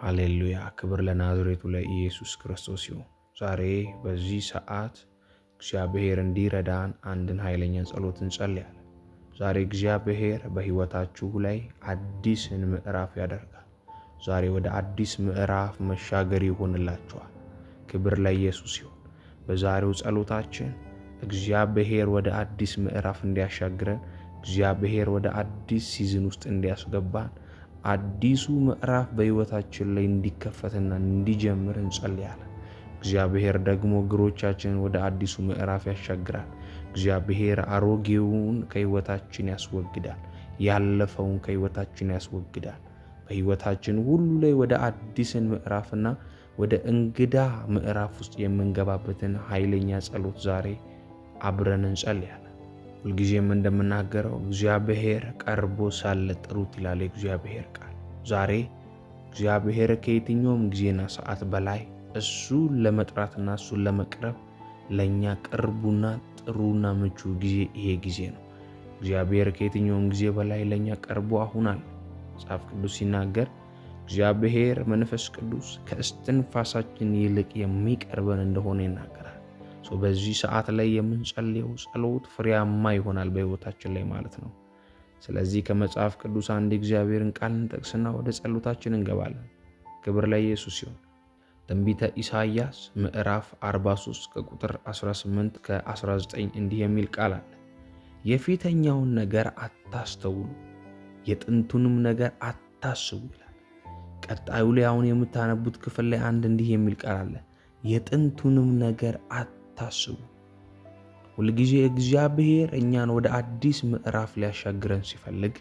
ሃሌሉያ! ክብር ለናዝሬቱ ለኢየሱስ ክርስቶስ ይሁን። ዛሬ በዚህ ሰዓት እግዚአብሔር እንዲረዳን አንድን ኃይለኛ ጸሎት እንጸልያለን። ዛሬ እግዚአብሔር በሕይወታችሁ ላይ አዲስን ምዕራፍ ያደርጋል። ዛሬ ወደ አዲስ ምዕራፍ መሻገር ይሆንላችኋል። ክብር ለኢየሱስ ይሁን። በዛሬው ጸሎታችን እግዚአብሔር ወደ አዲስ ምዕራፍ እንዲያሻግረን፣ እግዚአብሔር ወደ አዲስ ሲዝን ውስጥ እንዲያስገባን፣ አዲሱ ምዕራፍ በሕይወታችን ላይ እንዲከፈትና እንዲጀምር እንጸልያለን። እግዚአብሔር ደግሞ እግሮቻችንን ወደ አዲሱ ምዕራፍ ያሻግራል። እግዚአብሔር አሮጌውን ከሕይወታችን ያስወግዳል። ያለፈውን ከሕይወታችን ያስወግዳል። በሕይወታችን ሁሉ ላይ ወደ አዲስን ምዕራፍና ወደ እንግዳ ምዕራፍ ውስጥ የምንገባበትን ኃይለኛ ጸሎት ዛሬ አብረን እንጸልያለን። ሁልጊዜም እንደምናገረው እግዚአብሔር ቀርቦ ሳለ ጥሩት ይላል የእግዚአብሔር ቃል። ዛሬ እግዚአብሔር ከየትኛውም ጊዜና ሰዓት በላይ እሱን ለመጥራትና እሱን ለመቅረብ ለእኛ ቅርቡና ጥሩና ምቹ ጊዜ ይሄ ጊዜ ነው። እግዚአብሔር ከየትኛውም ጊዜ በላይ ለእኛ ቀርቦ አሁን አለ። መጽሐፍ ቅዱስ ሲናገር እግዚአብሔር መንፈስ ቅዱስ ከእስትንፋሳችን ይልቅ የሚቀርበን እንደሆነ ይናገራል። በዚህ ሰዓት ላይ የምንጸልየው ጸሎት ፍሬያማ ይሆናል በሕይወታችን ላይ ማለት ነው። ስለዚህ ከመጽሐፍ ቅዱስ አንድ እግዚአብሔርን ቃል እንጠቅስና ወደ ጸሎታችን እንገባለን። ክብር ለኢየሱስ ይሁን። ትንቢተ ኢሳይያስ ምዕራፍ 43 ከቁጥር 18 ከ19 እንዲህ የሚል ቃል አለ። የፊተኛውን ነገር አታስተውሉ፣ የጥንቱንም ነገር አታስቡ ይላል። ቀጣዩ ላይ አሁን የምታነቡት ክፍል ላይ አንድ እንዲህ የሚል ቃል አለ። የጥንቱንም ነገር አታስቡ። ሁልጊዜ እግዚአብሔር እኛን ወደ አዲስ ምዕራፍ ሊያሻግረን ሲፈልግ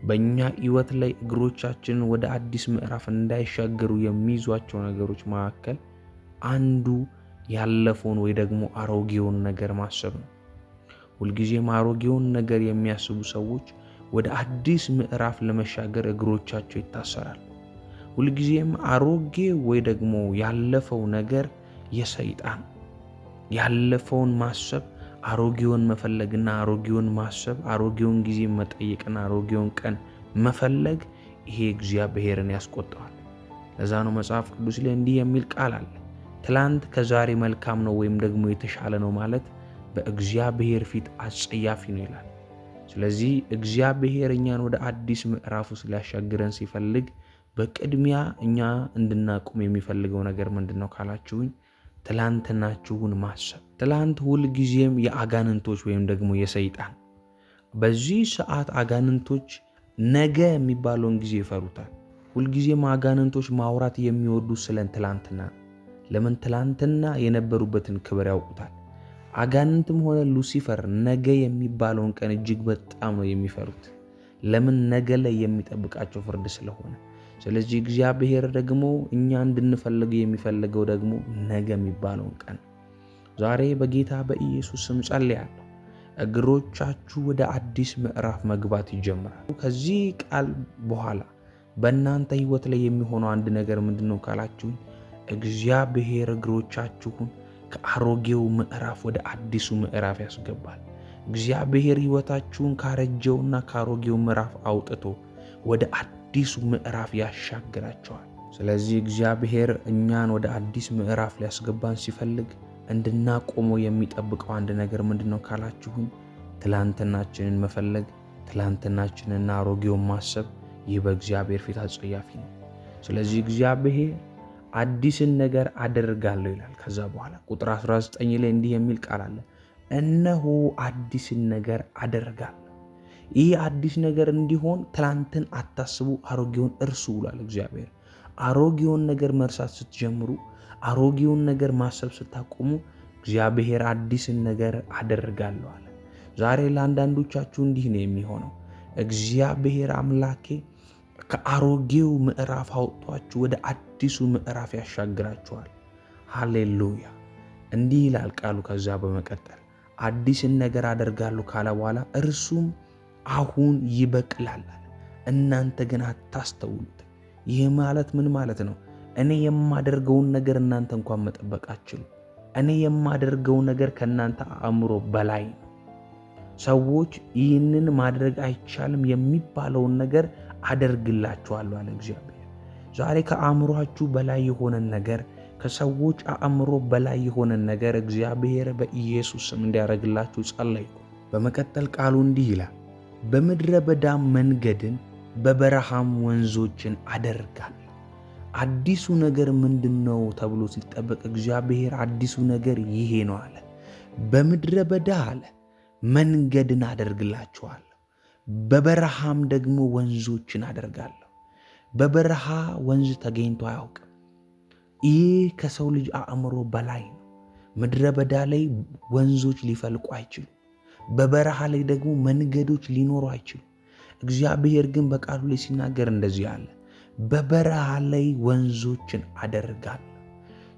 በእኛ ሕይወት ላይ እግሮቻችንን ወደ አዲስ ምዕራፍ እንዳይሻገሩ የሚይዟቸው ነገሮች መካከል አንዱ ያለፈውን ወይ ደግሞ አሮጌውን ነገር ማሰብ ነው። ሁልጊዜም አሮጌውን ነገር የሚያስቡ ሰዎች ወደ አዲስ ምዕራፍ ለመሻገር እግሮቻቸው ይታሰራል። ሁልጊዜም አሮጌ ወይ ደግሞ ያለፈው ነገር የሰይጣን ያለፈውን ማሰብ፣ አሮጌውን መፈለግና አሮጌውን ማሰብ፣ አሮጌውን ጊዜ መጠየቅና አሮጌውን ቀን መፈለግ ይሄ እግዚአብሔርን ያስቆጣዋል። ለዛ ነው መጽሐፍ ቅዱስ ላይ እንዲህ የሚል ቃል አለ። ትላንት ከዛሬ መልካም ነው ወይም ደግሞ የተሻለ ነው ማለት በእግዚአብሔር ፊት አጸያፊ ነው ይላል። ስለዚህ እግዚአብሔር እኛን ወደ አዲስ ምዕራፍ ውስጥ ሊያሻግረን ሲፈልግ በቅድሚያ እኛ እንድናቁም የሚፈልገው ነገር ምንድን ነው ካላችሁኝ፣ ትላንትናችሁን ማሰብ። ትላንት ሁልጊዜም የአጋንንቶች ወይም ደግሞ የሰይጣን በዚህ ሰዓት አጋንንቶች ነገ የሚባለውን ጊዜ ይፈሩታል። ሁልጊዜም አጋንንቶች ማውራት የሚወዱ ስለ ትላንትና። ለምን? ትላንትና የነበሩበትን ክብር ያውቁታል። አጋንንትም ሆነ ሉሲፈር ነገ የሚባለውን ቀን እጅግ በጣም ነው የሚፈሩት። ለምን? ነገ ላይ የሚጠብቃቸው ፍርድ ስለሆነ። ስለዚህ እግዚአብሔር ደግሞ እኛ እንድንፈልገው የሚፈልገው ደግሞ ነገ የሚባለውን ቀን። ዛሬ በጌታ በኢየሱስ ስም ጸልያለሁ። እግሮቻችሁ ወደ አዲስ ምዕራፍ መግባት ይጀምራሉ። ከዚህ ቃል በኋላ በእናንተ ሕይወት ላይ የሚሆነው አንድ ነገር ምንድነው ካላችሁኝ፣ እግዚአብሔር እግሮቻችሁን ከአሮጌው ምዕራፍ ወደ አዲሱ ምዕራፍ ያስገባል። እግዚአብሔር ሕይወታችሁን ካረጀውና ካሮጌው ምዕራፍ አውጥቶ ወደ አዲሱ ምዕራፍ ያሻግራቸዋል። ስለዚህ እግዚአብሔር እኛን ወደ አዲስ ምዕራፍ ሊያስገባን ሲፈልግ እንድናቆመው የሚጠብቀው አንድ ነገር ምንድነው ካላችሁኝ፣ ትላንትናችንን መፈለግ፣ ትላንትናችንና አሮጌውን ማሰብ። ይህ በእግዚአብሔር ፊት አጸያፊ ነው። ስለዚህ እግዚአብሔር አዲስን ነገር አደርጋለሁ ይላል። ከዛ በኋላ ቁጥር 19 ላይ እንዲህ የሚል ቃል አለ። እነሆ አዲስን ነገር አደርጋለሁ። ይህ አዲስ ነገር እንዲሆን ትላንትን አታስቡ፣ አሮጌውን እርሱ ይላል እግዚአብሔር። አሮጌውን ነገር መርሳት ስትጀምሩ፣ አሮጌውን ነገር ማሰብ ስታቆሙ፣ እግዚአብሔር አዲስን ነገር አደርጋለሁ አለ። ዛሬ ለአንዳንዶቻችሁ እንዲህ ነው የሚሆነው። እግዚአብሔር አምላኬ ከአሮጌው ምዕራፍ አውጥቷችሁ ወደ አዲሱ ምዕራፍ ያሻግራችኋል። ሃሌሉያ! እንዲህ ይላል ቃሉ። ከዛ በመቀጠል አዲስን ነገር አደርጋለሁ ካለ በኋላ እርሱም አሁን ይበቅላል፣ እናንተ ግን አታስተውሉት። ይህ ማለት ምን ማለት ነው? እኔ የማደርገውን ነገር እናንተ እንኳን መጠበቅ አትችሉ። እኔ የማደርገው ነገር ከእናንተ አእምሮ በላይ ነው። ሰዎች ይህንን ማድረግ አይቻልም የሚባለውን ነገር አደርግላችኋለሁ አለ እግዚአብሔር። ዛሬ ከአእምሯችሁ በላይ የሆነን ነገር፣ ከሰዎች አእምሮ በላይ የሆነን ነገር እግዚአብሔር በኢየሱስ ስም እንዲያደርግላችሁ ጸለይኩ። በመቀጠል ቃሉ እንዲህ ይላል፣ በምድረ በዳም መንገድን በበረሃም ወንዞችን አደርጋለሁ። አዲሱ ነገር ምንድነው ተብሎ ሲጠበቅ እግዚአብሔር አዲሱ ነገር ይሄ ነው አለ። በምድረ በዳ አለ መንገድን አደርግላችኋለሁ፣ በበረሃም ደግሞ ወንዞችን አደርጋለሁ። በበረሃ ወንዝ ተገኝቶ አያውቅም። ይህ ከሰው ልጅ አእምሮ በላይ ነው። ምድረ በዳ ላይ ወንዞች ሊፈልቁ አይችሉም። በበረሃ ላይ ደግሞ መንገዶች ሊኖሩ አይችሉም። እግዚአብሔር ግን በቃሉ ላይ ሲናገር እንደዚህ አለ፣ በበረሃ ላይ ወንዞችን አደርጋለሁ።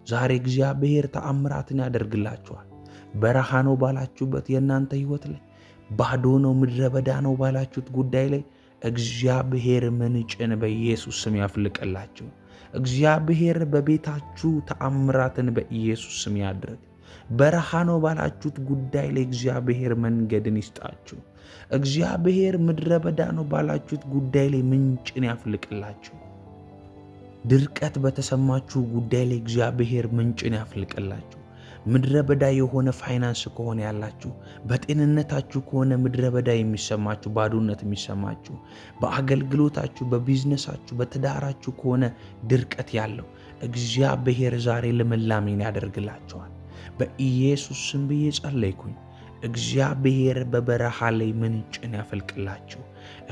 ዛሬ እግዚአብሔር ተአምራትን ያደርግላችኋል። በረሃ ነው ባላችሁበት የእናንተ ሕይወት ላይ፣ ባዶ ነው ምድረ በዳ ነው ባላችሁት ጉዳይ ላይ እግዚአብሔር ምንጭን በኢየሱስ ስም ያፍልቅላችሁ። እግዚአብሔር በቤታችሁ ተአምራትን በኢየሱስ ስም ያድርግ። በረሃ ነው ባላችሁት ጉዳይ ላይ እግዚአብሔር መንገድን ይስጣችሁ። እግዚአብሔር ምድረ በዳ ነው ባላችሁት ጉዳይ ላይ ምንጭን ያፍልቅላችሁ። ድርቀት በተሰማችሁ ጉዳይ ላይ እግዚአብሔር ምንጭን ያፍልቅላችሁ። ምድረ በዳ የሆነ ፋይናንስ ከሆነ ያላችሁ፣ በጤንነታችሁ ከሆነ ምድረ በዳ የሚሰማችሁ፣ ባዶነት የሚሰማችሁ፣ በአገልግሎታችሁ፣ በቢዝነሳችሁ፣ በትዳራችሁ ከሆነ ድርቀት ያለው እግዚአብሔር ዛሬ ልምላሜን ያደርግላችኋል። በኢየሱስ ስም ብዬ ጸለይኩኝ። እግዚአብሔር በበረሃ ላይ ምንጭን ያፈልቅላችሁ።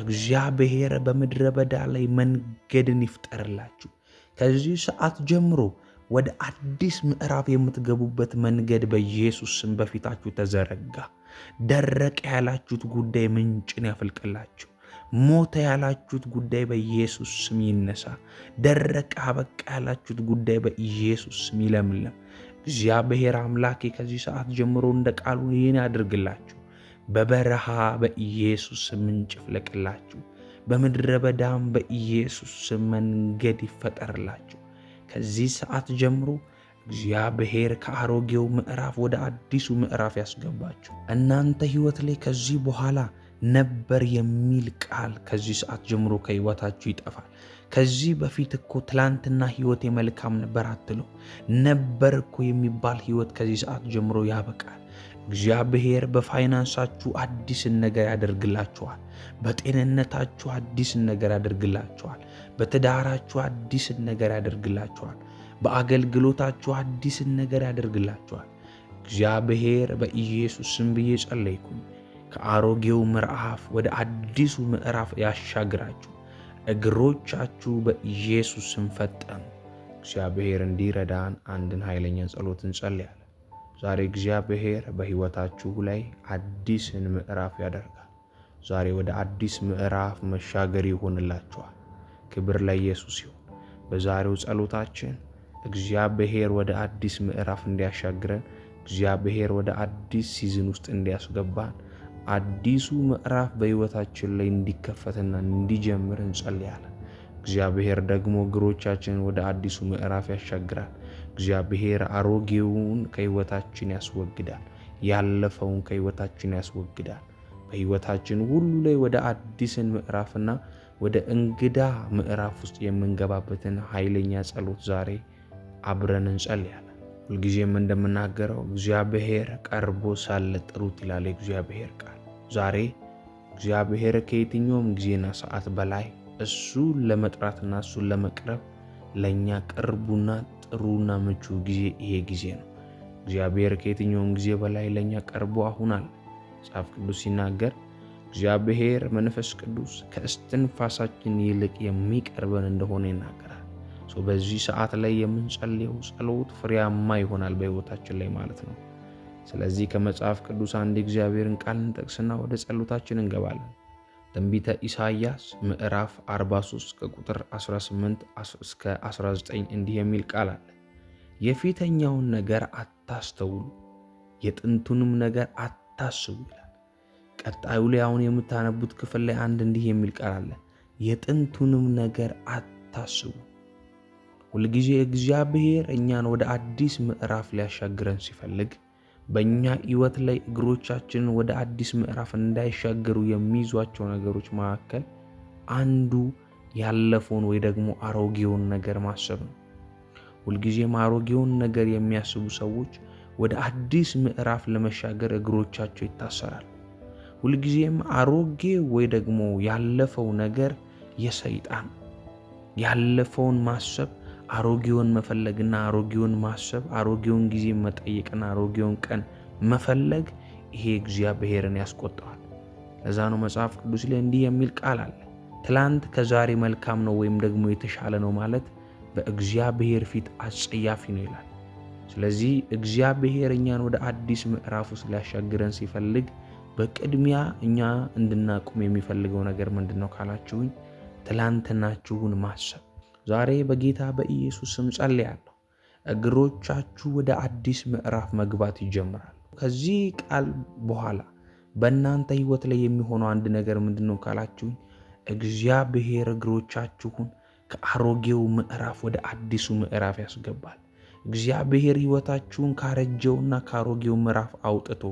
እግዚአብሔር በምድረ በዳ ላይ መንገድን ይፍጠርላችሁ። ከዚህ ሰዓት ጀምሮ ወደ አዲስ ምዕራፍ የምትገቡበት መንገድ በኢየሱስ ስም በፊታችሁ ተዘረጋ። ደረቀ ያላችሁት ጉዳይ ምንጭን ያፈልቅላችሁ። ሞተ ያላችሁት ጉዳይ በኢየሱስ ስም ይነሳ። ደረቀ አበቃ ያላችሁት ጉዳይ በኢየሱስ ስም ይለምለም። እግዚአብሔር አምላኬ ከዚህ ሰዓት ጀምሮ እንደ ቃሉ ይህን ያድርግላችሁ። በበረሃ በኢየሱስ ስም ምንጭ ይፍለቅላችሁ። በምድረ በዳም በኢየሱስ ስም መንገድ ይፈጠርላችሁ። ከዚህ ሰዓት ጀምሮ እግዚአብሔር ከአሮጌው ምዕራፍ ወደ አዲሱ ምዕራፍ ያስገባችሁ። እናንተ ሕይወት ላይ ከዚህ በኋላ ነበር የሚል ቃል ከዚህ ሰዓት ጀምሮ ከሕይወታችሁ ይጠፋል። ከዚህ በፊት እኮ ትላንትና ሕይወት የመልካም ነበር አትሉ። ነበር እኮ የሚባል ሕይወት ከዚህ ሰዓት ጀምሮ ያበቃል። እግዚአብሔር በፋይናንሳችሁ አዲስን ነገር ያደርግላችኋል። በጤንነታችሁ አዲስን ነገር ያደርግላችኋል። በትዳራችሁ አዲስን ነገር ያደርግላችኋል። በአገልግሎታችሁ አዲስን ነገር ያደርግላችኋል። እግዚአብሔር በኢየሱስ ስም ብዬ ጸለይኩኝ። ከአሮጌው ምዕራፍ ወደ አዲሱ ምዕራፍ ያሻግራችሁ። እግሮቻችሁ በኢየሱስ ስም ፈጠኑ። እግዚአብሔር እንዲረዳን አንድን ኃይለኛ ጸሎት እንጸልያለን። ዛሬ እግዚአብሔር በሕይወታችሁ ላይ አዲስን ምዕራፍ ያደርጋል። ዛሬ ወደ አዲስ ምዕራፍ መሻገር ይሆንላችኋል። ክብር ለኢየሱስ ይሁን። በዛሬው ጸሎታችን እግዚአብሔር ወደ አዲስ ምዕራፍ እንዲያሻግረን፣ እግዚአብሔር ወደ አዲስ ሲዝን ውስጥ እንዲያስገባን፣ አዲሱ ምዕራፍ በሕይወታችን ላይ እንዲከፈትና እንዲጀምር እንጸልያለን። እግዚአብሔር ደግሞ እግሮቻችንን ወደ አዲሱ ምዕራፍ ያሻግራል። እግዚአብሔር አሮጌውን ከሕይወታችን ያስወግዳል። ያለፈውን ከሕይወታችን ያስወግዳል። በሕይወታችን ሁሉ ላይ ወደ አዲስን ምዕራፍና ወደ እንግዳ ምዕራፍ ውስጥ የምንገባበትን ኃይለኛ ጸሎት ዛሬ አብረን እንጸልያለን። ሁልጊዜም እንደምናገረው እግዚአብሔር ቀርቦ ሳለ ጥሩት ይላል የእግዚአብሔር ቃል። ዛሬ እግዚአብሔር ከየትኛውም ጊዜና ሰዓት በላይ እሱን ለመጥራትና እሱን ለመቅረብ ለእኛ ቅርቡና ጥሩና ምቹ ጊዜ ይሄ ጊዜ ነው። እግዚአብሔር ከየትኛውም ጊዜ በላይ ለእኛ ቀርቦ አሁን አለ። መጽሐፍ ቅዱስ ሲናገር እግዚአብሔር መንፈስ ቅዱስ ከእስትንፋሳችን ይልቅ የሚቀርበን እንደሆነ ይናገራል። በዚህ ሰዓት ላይ የምንጸልየው ጸሎት ፍሬያማ ይሆናል በሕይወታችን ላይ ማለት ነው። ስለዚህ ከመጽሐፍ ቅዱስ አንድ እግዚአብሔርን ቃል እንጠቅስና ወደ ጸሎታችን እንገባለን። ትንቢተ ኢሳይያስ ምዕራፍ 43 ከቁጥር 18 እስከ 19 እንዲህ የሚል ቃል አለ። የፊተኛውን ነገር አታስተውሉ፣ የጥንቱንም ነገር አታስቡ ይላል። ቀጣዩ ላይ አሁን የምታነቡት ክፍል ላይ አንድ እንዲህ የሚል ቃል አለ። የጥንቱንም ነገር አታስቡ። ሁልጊዜ እግዚአብሔር እኛን ወደ አዲስ ምዕራፍ ሊያሻግረን ሲፈልግ በእኛ ሕይወት ላይ እግሮቻችንን ወደ አዲስ ምዕራፍ እንዳይሻገሩ የሚይዟቸው ነገሮች መካከል አንዱ ያለፈውን ወይ ደግሞ አሮጌውን ነገር ማሰብ ነው። ሁልጊዜም አሮጌውን ነገር የሚያስቡ ሰዎች ወደ አዲስ ምዕራፍ ለመሻገር እግሮቻቸው ይታሰራሉ። ሁልጊዜም አሮጌ ወይ ደግሞ ያለፈው ነገር የሰይጣን ያለፈውን ማሰብ፣ አሮጌውን መፈለግና አሮጌውን ማሰብ፣ አሮጌውን ጊዜ መጠየቅና አሮጌውን ቀን መፈለግ ይሄ እግዚአብሔርን ያስቆጣዋል። ለዛ ነው መጽሐፍ ቅዱስ ላይ እንዲህ የሚል ቃል አለ። ትላንት ከዛሬ መልካም ነው ወይም ደግሞ የተሻለ ነው ማለት በእግዚአብሔር ፊት አጸያፊ ነው ይላል። ስለዚህ እግዚአብሔር እኛን ወደ አዲስ ምዕራፍ ውስጥ ሊያሻግረን ሲፈልግ በቅድሚያ እኛ እንድናቁም የሚፈልገው ነገር ምንድነው ካላችሁኝ፣ ትላንትናችሁን ማሰብ። ዛሬ በጌታ በኢየሱስ ስም ጸልያለሁ፣ እግሮቻችሁ ወደ አዲስ ምዕራፍ መግባት ይጀምራሉ። ከዚህ ቃል በኋላ በእናንተ ህይወት ላይ የሚሆነው አንድ ነገር ምንድነው ካላችሁኝ፣ እግዚአብሔር እግሮቻችሁን ከአሮጌው ምዕራፍ ወደ አዲሱ ምዕራፍ ያስገባል። እግዚአብሔር ህይወታችሁን ካረጀውና ካሮጌው ምዕራፍ አውጥቶ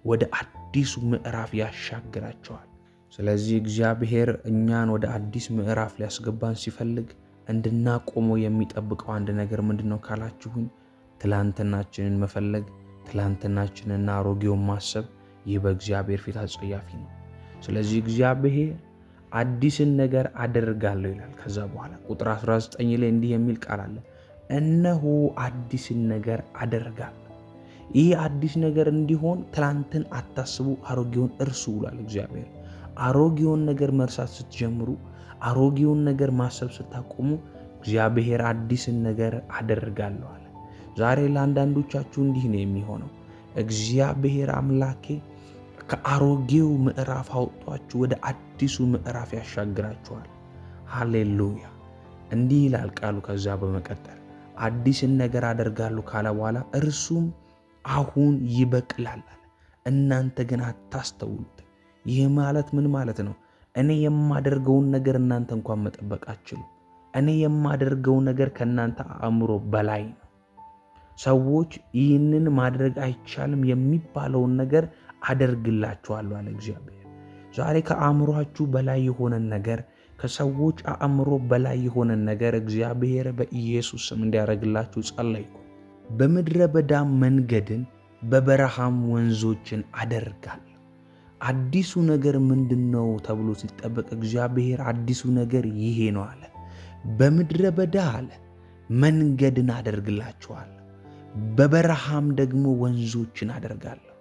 ወደ አዲሱ ምዕራፍ ያሻግራቸዋል። ስለዚህ እግዚአብሔር እኛን ወደ አዲስ ምዕራፍ ሊያስገባን ሲፈልግ እንድናቆመው የሚጠብቀው አንድ ነገር ምንድነው ካላችሁኝ፣ ትላንትናችንን መፈለግ፣ ትላንትናችንና አሮጌውን ማሰብ። ይህ በእግዚአብሔር ፊት አጸያፊ ነው። ስለዚህ እግዚአብሔር አዲስን ነገር አደርጋለሁ ይላል። ከዛ በኋላ ቁጥር 19 ላይ እንዲህ የሚል ቃል አለ፣ እነሆ አዲስን ነገር አደርጋለሁ። ይህ አዲስ ነገር እንዲሆን ትላንትን አታስቡ፣ አሮጌውን እርሱ ብሏል እግዚአብሔር። አሮጌውን ነገር መርሳት ስትጀምሩ፣ አሮጌውን ነገር ማሰብ ስታቆሙ፣ እግዚአብሔር አዲስን ነገር አደርጋለሁ አለ። ዛሬ ለአንዳንዶቻችሁ እንዲህ ነው የሚሆነው። እግዚአብሔር አምላኬ ከአሮጌው ምዕራፍ አውጥቷችሁ ወደ አዲሱ ምዕራፍ ያሻግራችኋል። ሃሌሉያ! እንዲህ ይላል ቃሉ። ከዛ በመቀጠል አዲስን ነገር አደርጋለሁ ካለ በኋላ እርሱም አሁን ይበቅላል አለ፣ እናንተ ግን አታስተውሉት። ይህ ማለት ምን ማለት ነው? እኔ የማደርገውን ነገር እናንተ እንኳን መጠበቅ አትችሉም። እኔ የማደርገው ነገር ከእናንተ አእምሮ በላይ ነው። ሰዎች ይህንን ማድረግ አይቻልም የሚባለውን ነገር አደርግላችኋለሁ አለ እግዚአብሔር። ዛሬ ከአእምሯችሁ በላይ የሆነን ነገር፣ ከሰዎች አእምሮ በላይ የሆነን ነገር እግዚአብሔር በኢየሱስ ስም እንዲያደርግላችሁ ጸለይኩ። በምድረ በዳም መንገድን በበረሃም ወንዞችን አደርጋለሁ። አዲሱ ነገር ምንድነው ተብሎ ሲጠበቅ እግዚአብሔር አዲሱ ነገር ይሄ ነው አለ። በምድረ በዳ አለ መንገድን አደርግላችኋለሁ፣ በበረሃም ደግሞ ወንዞችን አደርጋለሁ።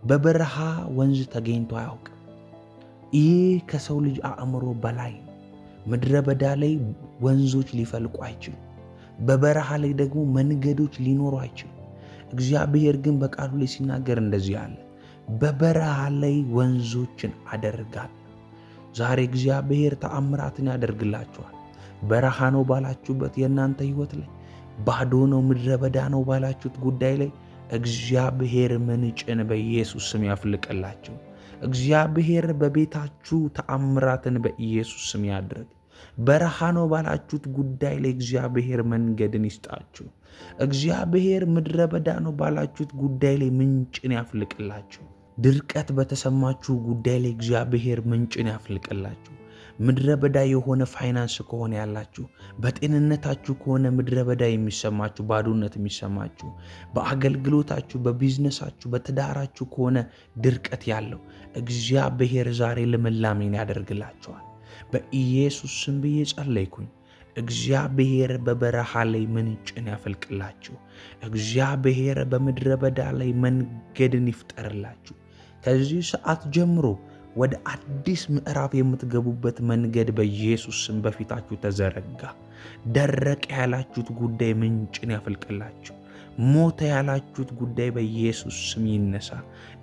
በበረሃ ወንዝ ተገኝቶ አያውቅም። ይህ ከሰው ልጅ አእምሮ በላይ ነው። ምድረ በዳ ላይ ወንዞች ሊፈልቁ አይችሉም። በበረሃ ላይ ደግሞ መንገዶች ሊኖሩ አይችሉም። እግዚአብሔር ግን በቃሉ ላይ ሲናገር እንደዚህ አለ፣ በበረሃ ላይ ወንዞችን አደርጋለሁ። ዛሬ እግዚአብሔር ተአምራትን ያደርግላችኋል። በረሃ ነው ባላችሁበት የእናንተ ህይወት ላይ፣ ባዶ ነው ምድረ በዳ ነው ባላችሁት ጉዳይ ላይ እግዚአብሔር ምንጭን በኢየሱስ ስም ያፍልቅላችሁ። እግዚአብሔር በቤታችሁ ተአምራትን በኢየሱስ ስም ያድርግ። በረሃ ነው ባላችሁት ጉዳይ ላይ እግዚአብሔር መንገድን ይስጣችሁ። እግዚአብሔር ምድረ በዳ ነው ባላችሁት ጉዳይ ላይ ምንጭን ያፍልቅላችሁ። ድርቀት በተሰማችሁ ጉዳይ ላይ እግዚአብሔር ምንጭን ያፍልቅላችሁ። ምድረ በዳ የሆነ ፋይናንስ ከሆነ ያላችሁ፣ በጤንነታችሁ ከሆነ ምድረ በዳ የሚሰማችሁ፣ ባዶነት የሚሰማችሁ፣ በአገልግሎታችሁ፣ በቢዝነሳችሁ፣ በትዳራችሁ ከሆነ ድርቀት ያለው እግዚአብሔር ዛሬ ልምላሜን ያደርግላችኋል። በኢየሱስ ስም ብዬ ጸለይኩኝ። እግዚአብሔር በበረሃ ላይ ምንጭን ያፈልቅላችሁ። እግዚአብሔር በምድረ በዳ ላይ መንገድን ይፍጠርላችሁ። ከዚህ ሰዓት ጀምሮ ወደ አዲስ ምዕራፍ የምትገቡበት መንገድ በኢየሱስ ስም በፊታችሁ ተዘረጋ። ደረቀ ያላችሁት ጉዳይ ምንጭን ያፈልቅላችሁ። ሞተ ያላችሁት ጉዳይ በኢየሱስ ስም ይነሳ።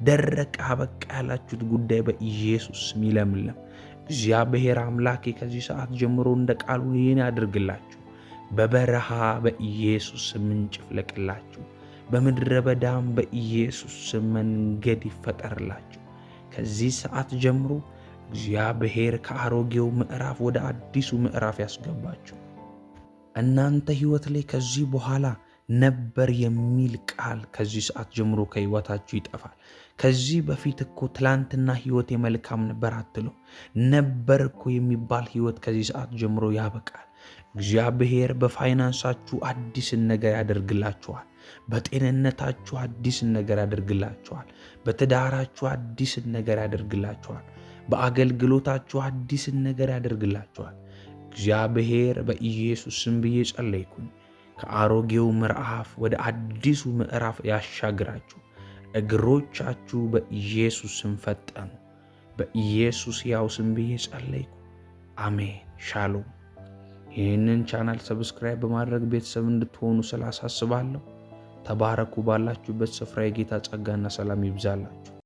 ደረቀ አበቃ ያላችሁት ጉዳይ በኢየሱስ ስም ይለምለም። እግዚአብሔር አምላኬ ከዚህ ሰዓት ጀምሮ እንደ ቃሉ ይህን ያድርግላችሁ። በበረሃ በኢየሱስ ስም ምንጭ ይፍለቅላችሁ። በምድረ በዳም በኢየሱስ ስም መንገድ ይፈጠርላችሁ። ከዚህ ሰዓት ጀምሮ እግዚአብሔር ከአሮጌው ምዕራፍ ወደ አዲሱ ምዕራፍ ያስገባችሁ። እናንተ ሕይወት ላይ ከዚህ በኋላ ነበር የሚል ቃል ከዚህ ሰዓት ጀምሮ ከህይወታችሁ ይጠፋል። ከዚህ በፊት እኮ ትላንትና ህይወት የመልካም ነበር አትሉ። ነበር እኮ የሚባል ህይወት ከዚህ ሰዓት ጀምሮ ያበቃል። እግዚአብሔር በፋይናንሳችሁ አዲስን ነገር ያደርግላችኋል። በጤንነታችሁ አዲስን ነገር ያደርግላችኋል። በትዳራችሁ አዲስን ነገር ያደርግላችኋል። በአገልግሎታችሁ አዲስን ነገር ያደርግላችኋል። እግዚአብሔር በኢየሱስ ስም ብዬ ጸለይኩኝ። ከአሮጌው ምዕራፍ ወደ አዲሱ ምዕራፍ ያሻግራችሁ። እግሮቻችሁ በኢየሱስ ስም ፈጠኑ። በኢየሱስ ያው ስም ብዬ ጸለይኩ። አሜን። ሻሎም። ይህንን ቻናል ሰብስክራይብ በማድረግ ቤተሰብ እንድትሆኑ ስላሳስባለሁ። ተባረኩ። ባላችሁበት ስፍራ የጌታ ጸጋና ሰላም ይብዛላችሁ።